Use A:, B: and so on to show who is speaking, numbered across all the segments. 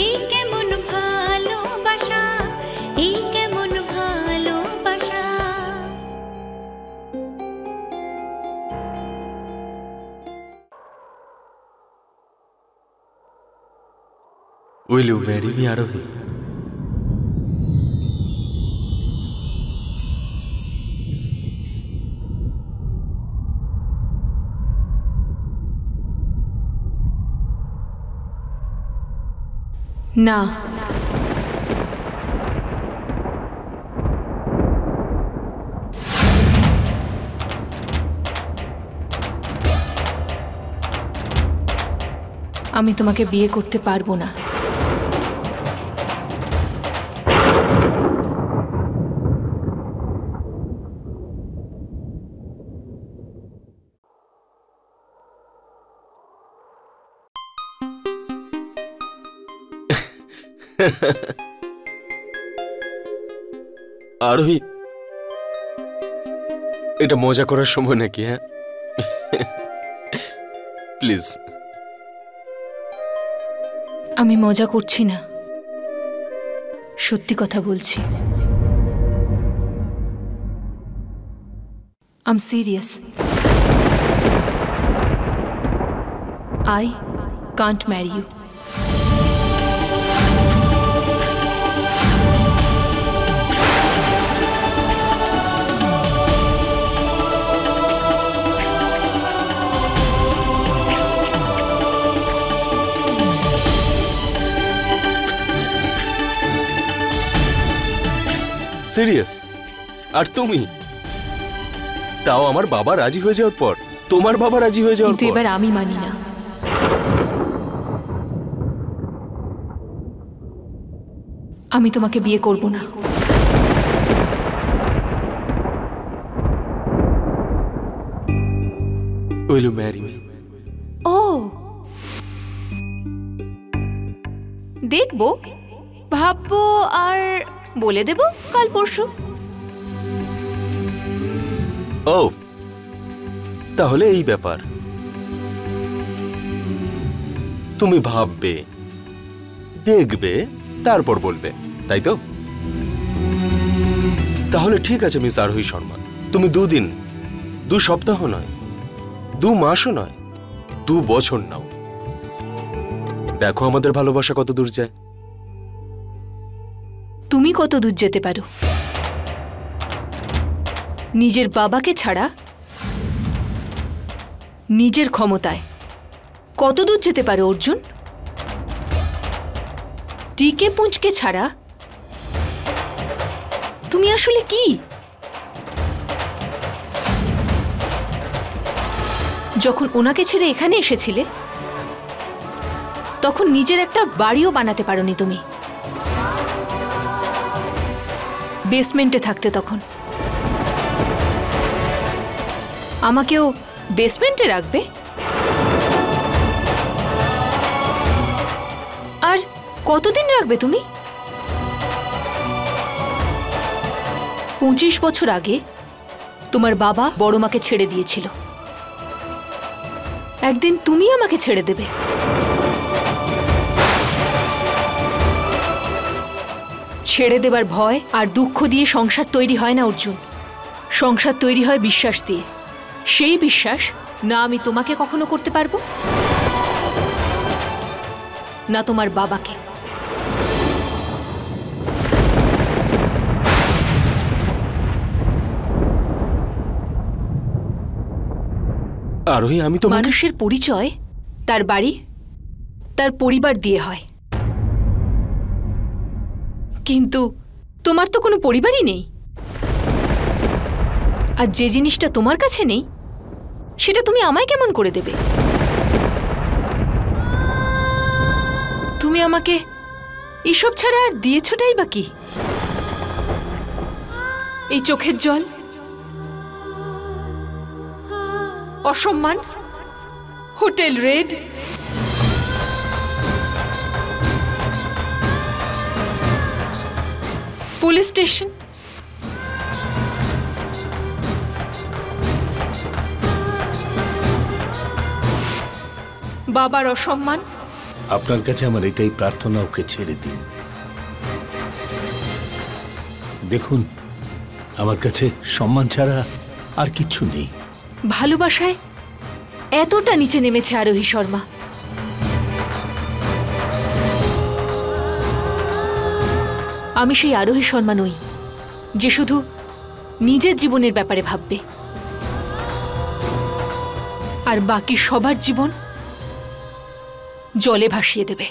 A: এই কেমন ভালোবাসা, এই কেমন ভালোবাসা।
B: Will you marry me, Arohi?
C: না, আমি তোমাকে বিয়ে করতে পারবো না।
B: আরোহী, এটা মজা করার সময় নাকি? হ্যাঁ, প্লিজ।
C: আমি মজা করছি না, সত্যি কথা বলছি। I'm serious. I can't marry you.
B: Serious? আর তুমি? তাও আমার বাবা রাজি হয়ে যাওয়ার পর? তোমার বাবা রাজি হয়ে যাওয়ার পর?
C: কিন্তু এবার আমি মানি না। আমি তোমাকে বিয়ে করব না।
B: Will you marry me?
C: ও, দেখবো, ভাববো, আর বলে দেব কাল পরশু।
B: ও, তাহলে এই ব্যাপার। তুমি ভাববে, দেখবে, তারপর বলবে, তাই তো? তাহলে ঠিক আছে মিস আরোহী শর্মা, তুমি 2 দিন, 2 সপ্তাহ নয়, 2 মাসও নয়, 2 বছর নাও। দেখো আমাদের ভালোবাসা কত দূর যায়।
C: তুমি কত দূর যেতে পারো? নিজের বাবাকে ছাড়া নিজের ক্ষমতায় কত দূর যেতে পারো অর্জুন? টিকে পুঁচকে ছাড়া তুমি আসলে কি? যখন ওনাকে ছেড়ে এখানে এসেছিলে তখন নিজের একটা বাড়িও বানাতে পারোনি তুমি। বেসমেন্টে থাকতে তখন। আমাকেও বেসমেন্টে রাখবে? আর কতদিন রাখবে তুমি? 25 বছর আগে তোমার বাবা বড় মাকে ছেড়ে দিয়েছিল। একদিন তুমি আমাকে ছেড়ে দেবে। ছেড়ে দেবার ভয় আর দুঃখ দিয়ে সংসার তৈরি হয় না অর্জুন। সংসার তৈরি হয় বিশ্বাস দিয়ে। সেই বিশ্বাস না আমি তোমাকে কখনো করতে পারবো, না তোমার বাবাকে।
B: আরোহী, আমি তো
C: মানুষের পরিচয় তার বাড়ি, তার পরিবার দিয়ে হয়, কিন্তু তোমার তো কোনো পরিবারই নেই। আর যে জিনিসটা তোমার কাছে নেই সেটা তুমি আমায় কেমন করে দেবে? তুমি আমাকে এসব ছাড়া আর দিয়েছটাই বা কি? এই চোখের জল, অসম্মান, হোটেল রেড, পুলিশ স্টেশন, বাবার অসম্মান,
D: আপনার কাছে আমার এটাই প্রার্থনা, ওকে ছেড়ে দিন। দেখুন, আমার কাছে সম্মান ছাড়া আর কিচ্ছু নেই।
C: ভালোবাসায় এতটা নিচে নেমেছে আরোহী শর্মা। আমি সেই আরোহী শর্মা নই যে শুধু নিজের জীবনের ব্যাপারে ভাববে আর বাকি সবার জীবন জলে ভাসিয়ে দেবে।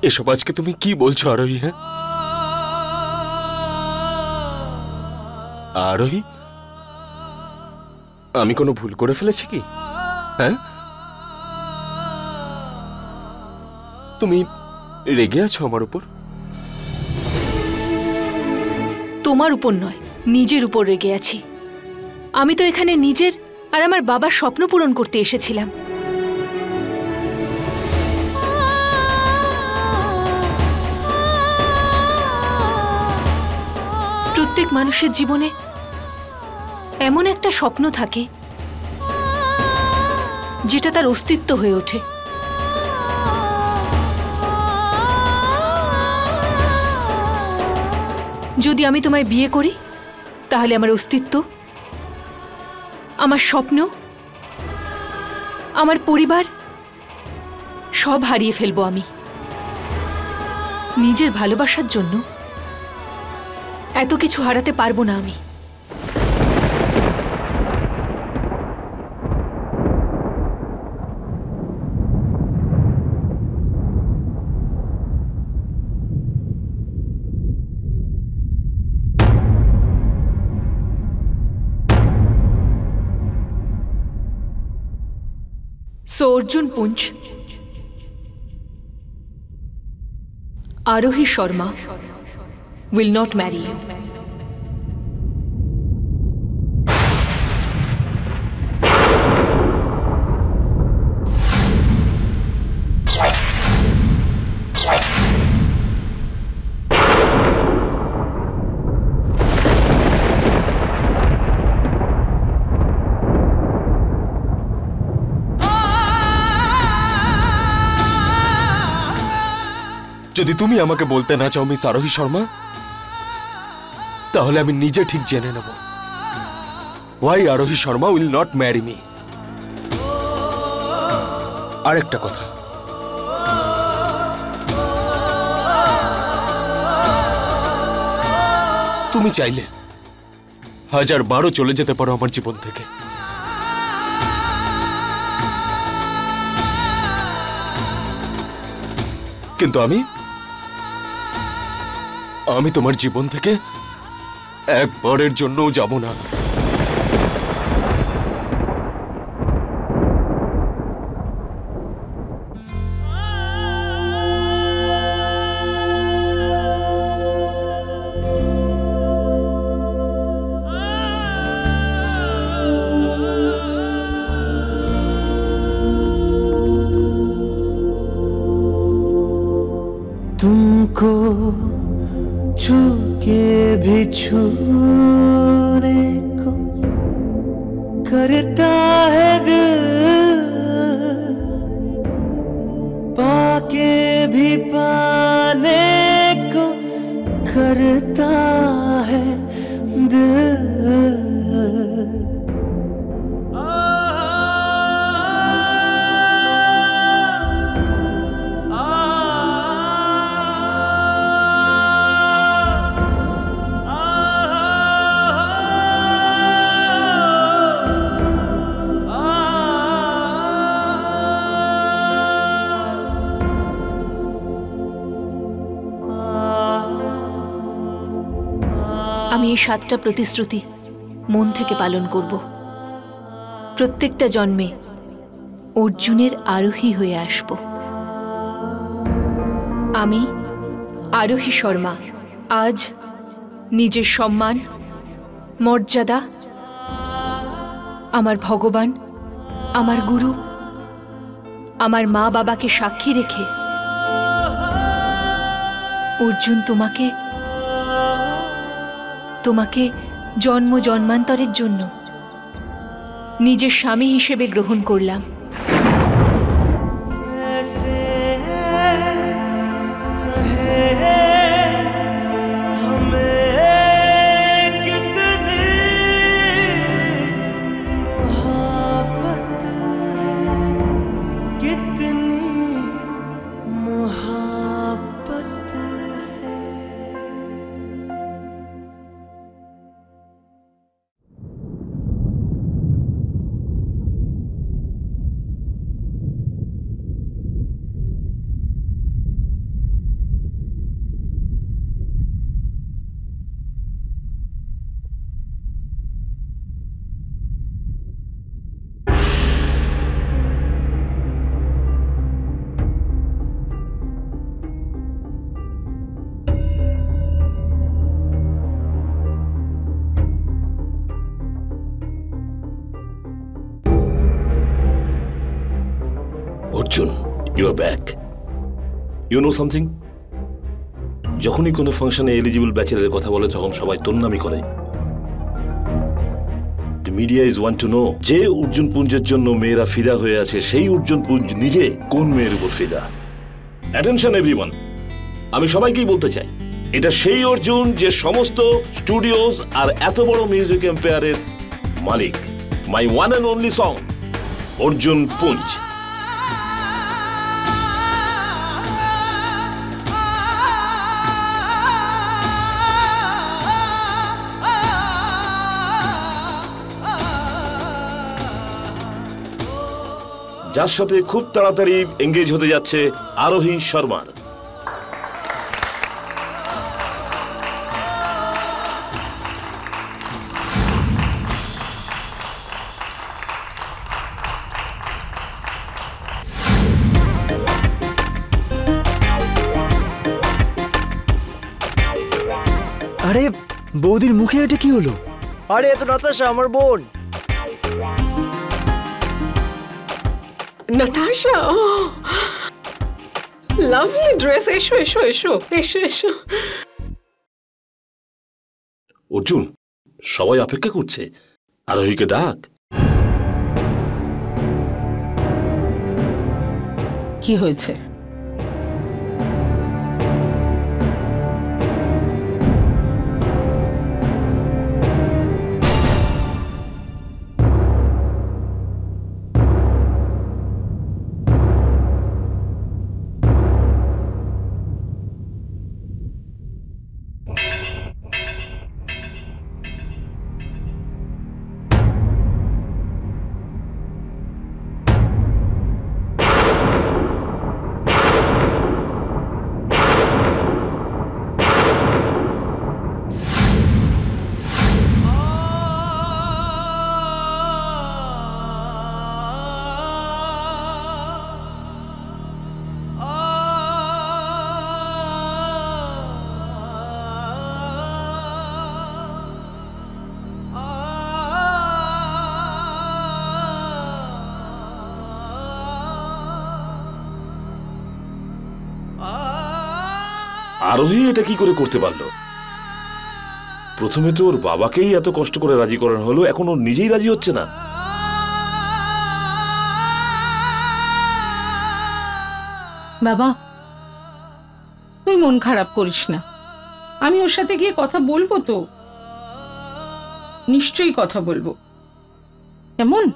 B: এসব আজকে তুমি কি বলছো আরোহী? হ্যাঁ আরোহী, আমি কোনো ভুল করে ফেলেছি কি? হ্যাঁ, তুমি রেগে আছো আমার উপর?
C: তোমার উপর নয়, নিজের উপর রেগে আছি। আমি তো এখানে নিজের আর আমার বাবার স্বপ্ন পূরণ করতে এসেছিলাম। প্রত্যেক মানুষের জীবনে এমন একটা স্বপ্ন থাকে যেটা তার অস্তিত্ব হয়ে ওঠে। যদি আমি তোমায় বিয়ে করি তাহলে আমার অস্তিত্ব, আমার স্বপ্ন, আমার পরিবার সব হারিয়ে ফেলবো আমি। নিজের ভালোবাসার জন্য এত কিছু হারাতে পারবো না আমি। So Arjun Punch, Arohi Sharma will not marry you.
B: যদি তুমি আমাকে বলতে না চাও মিস আরোহী শর্মা, তাহলে আমি নিজে ঠিক জেনে নেব ওয়াই আরোহী Sharma will not marry me. আরেকটা কথা, তুমি চাইলে 1000 চলে যেতে পারো আমার জীবন থেকে, কিন্তু আমি তোমার জীবন থেকে একবারের জন্যও যাব না।
E: तुमको छूके भी छूने को करता है दिल, पाके भी पाने को करता है दिल।
C: আমি এই 7টা প্রতিশ্রুতি মন থেকে পালন করব। প্রত্যেকটা জন্মে অর্জুনের আরোহী হয়ে আসব। আমি আরোহী শর্মা আজ নিজের সম্মান, মর্যাদা, আমার ভগবান, আমার গুরু, আমার মা বাবাকে সাক্ষী রেখে অর্জুন তোমাকে তোমাকে জন্ম জন্মান্তরের জন্য নিজের স্বামী হিসেবে গ্রহণ করলাম।
F: Arjun, you are back. You know something? যখনই কোনো ফাংশনে এলিজিবল ব্যাচেলারের কথা বলে তখন সবাই তোর নামই করে। The media is want to know যে অর্জুন পুঞ্জের জন্য মেয়েরা ফিদা হয়ে আছে সেই অর্জুন পুঞ্জ নিজে কোন মেয়ের উপর ফিদা? অ্যাটেনশন এভরিওয়ান, আমি সবাইকেই বলতে চাই এটা সেই অর্জুন যে সমস্ত স্টুডিওজ আর এত বড় মিউজিক এম্পায়ারের মালিক। My one and only song Arjun Punj. যার সাথে খুব তাড়াতাড়ি এঙ্গেজ হতে যাচ্ছে আরোহী শর্মার।
G: আরে বৌদির মুখে এটা কি হলো? আরে এ তো নাতাশা, আমার বোন।
H: Natasha, oh, lovely dress. এসো এসো এসো এসো এসো।
F: অর্জুন, সবাই অপেক্ষা করছে, আরোহীকে ডাক।
H: কি হয়েছে?
F: আরোহী এটা কি করে করতে পারলো? প্রথমে তো ওর বাবাকেই এত কষ্ট করে রাজি করানো হলো, এখন ও নিজেই রাজি হচ্ছে না।
H: বাবা, তুই মন খারাপ করিস না, আমি ওর সাথে গিয়ে কথা বলবো তো, নিশ্চয়ই কথা বলবো। কেমন?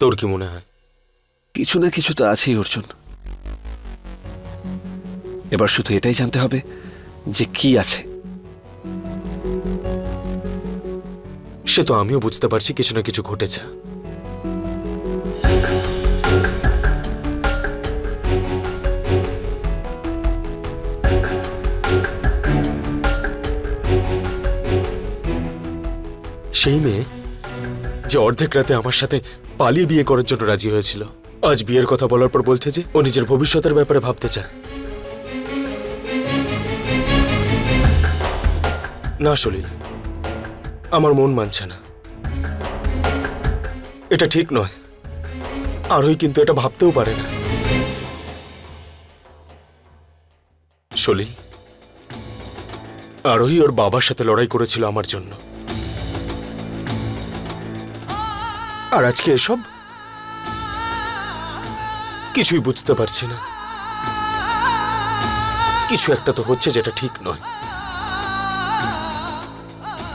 B: তোর কি মনে হয়?
I: কিছু না কিছু তো আছেই অর্জুন। এবার শুধু এটাই জানতে হবে যে কি আছে।
B: সে তো আমিও বুঝতে পারছি কিছু না কিছু ঘটেছে। সেই মেয়ে যে অর্ধেক রাতে আমার সাথে পালিয়ে বিয়ে করার জন্য রাজি হয়েছিল, আজ বিয়ের কথা বলার পর বলছে যে ও নিজের ভবিষ্যতের ব্যাপারে ভাবতে চায়। না সলিল, আমার মন মানছে না, এটা ঠিক নয়। আরোহী কিন্তু এটা ভাবতেও পারে না। সলিল, আরোহী ওর বাবার সাথে লড়াই করেছিল আমার জন্য, আর আজকে এসব কিছুই বুঝতে পারছি না। কিছু একটা তো হচ্ছে যেটা ঠিক নয়,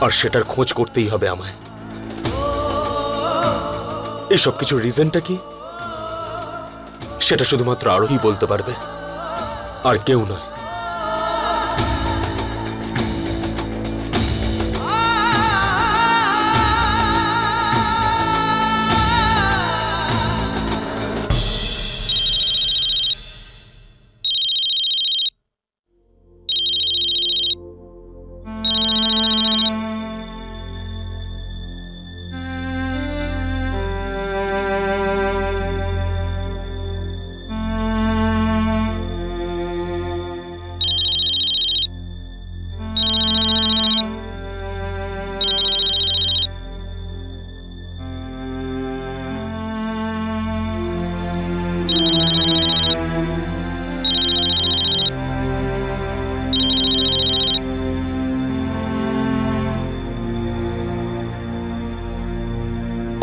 B: আর সেটার খোঁজ করতেই হবে আমায়। এসব কিছু রিজনটা কি সেটা শুধুমাত্র আরোহী বলতে পারবে, আর কেউ নয়।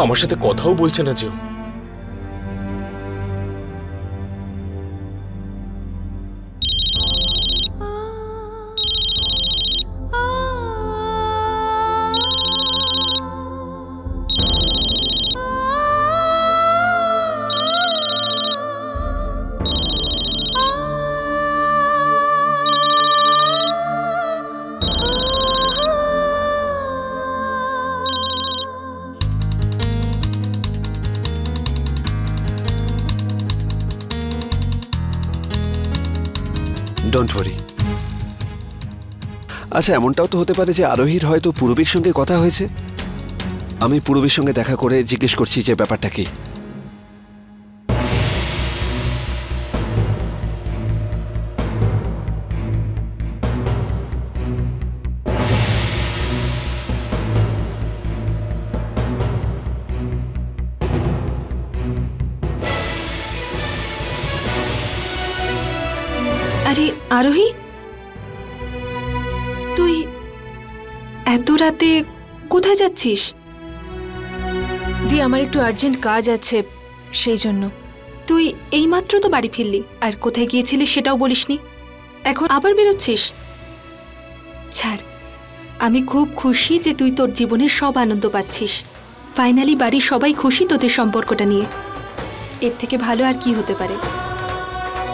B: আমার সাথে কথাও বলছে না যে।
I: Don't worry. আচ্ছা, এমনটাও তো হতে পারে যে আরোহীর হয়তো পূরবীর সঙ্গে কথা হয়েছে। আমি পূরবীর সঙ্গে দেখা করে জিজ্ঞেস করছি যে ব্যাপারটা কি।
J: আরে আরোহী, তুই এত রাতে কোথায় যাচ্ছিস?
C: দি, আমার একটু আর্জেন্ট কাজ আছে, সেই জন্য।
J: তুই এইমাত্র তো বাড়ি ফিরলি, আর কোথায় গিয়েছিলি সেটাও বলিসনি, এখন আবার বেরোচ্ছিস? ছাড়, আমি খুব খুশি যে তুই তোর জীবনের সব আনন্দ পাচ্ছিস। ফাইনালি বাড়ির সবাই খুশি তোদের সম্পর্কটা নিয়ে। এর থেকে ভালো আর কি হতে পারে?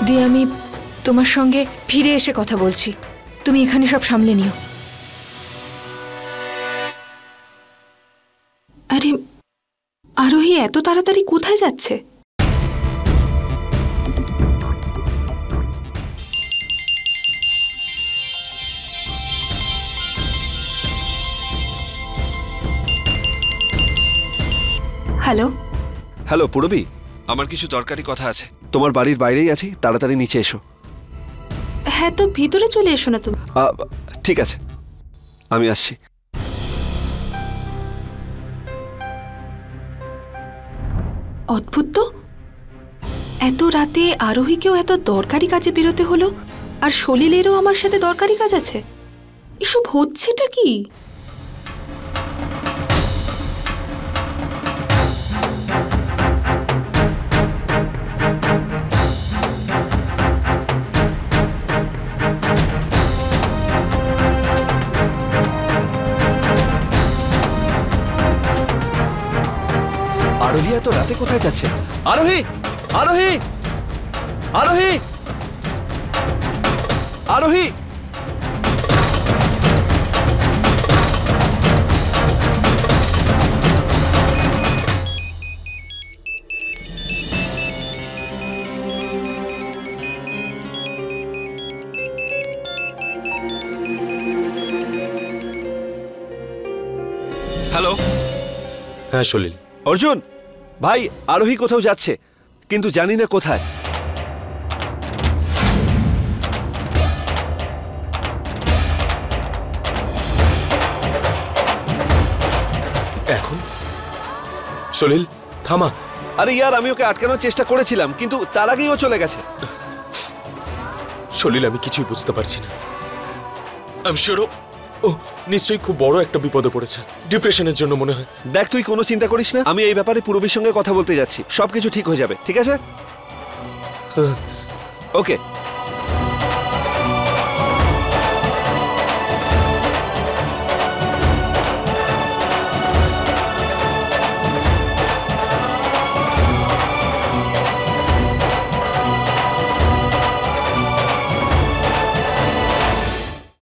C: দি, আমি তোমার সঙ্গে ফিরে এসে কথা বলছি, তুমি এখানে সব সামলে নিও।
J: আরে আরোহী এত তাড়াতাড়ি কোথায় যাচ্ছে? হ্যালো
I: হ্যালো পূরবী, আমার কিছু দরকারি কথা আছে। তোমার বাড়ির বাইরেই আছি, তাড়াতাড়ি নিচে এসো।
J: হ্যাঁ, তো ভিতরে চলে এসো না তুমি।
I: ঠিক আছে, আমি আসছি।
J: অদ্ভুত তো, এত রাতে আরোহীকেও এত দরকারি কাজে বেরোতে হলো, আর সলিলেরও আমার সাথে দরকারি কাজ আছে। এসব হচ্ছেটা কি?
I: আরোহী এত রাতে কোথায় যাচ্ছে? আরোহী, আরোহী, আরোহী, আরোহী। হ্যালো।
B: হ্যাঁ সলিল।
I: অর্জুন ভাই, আরোহী কোথাও যাচ্ছে, কিন্তু জানি না কোথায়।
B: সলিল থামা।
I: আরে ইয়ার, আমি ওকে আটকানোর চেষ্টা করেছিলাম, কিন্তু তার আগেই ও চলে গেছে।
B: সলিল আমি কিছুই বুঝতে পারছি না। আমি শিওর ও নিশ্চয়ই খুব বড় একটা বিপদে পড়েছে, ডিপ্রেশনের জন্য মনে হয়।
I: দেখ, তুই কোনো চিন্তা করিস না, আমি এই ব্যাপারে পূরবীর সঙ্গে কথা বলতে যাচ্ছি, সবকিছু ঠিক হয়ে যাবে, ঠিক আছে? ওকে।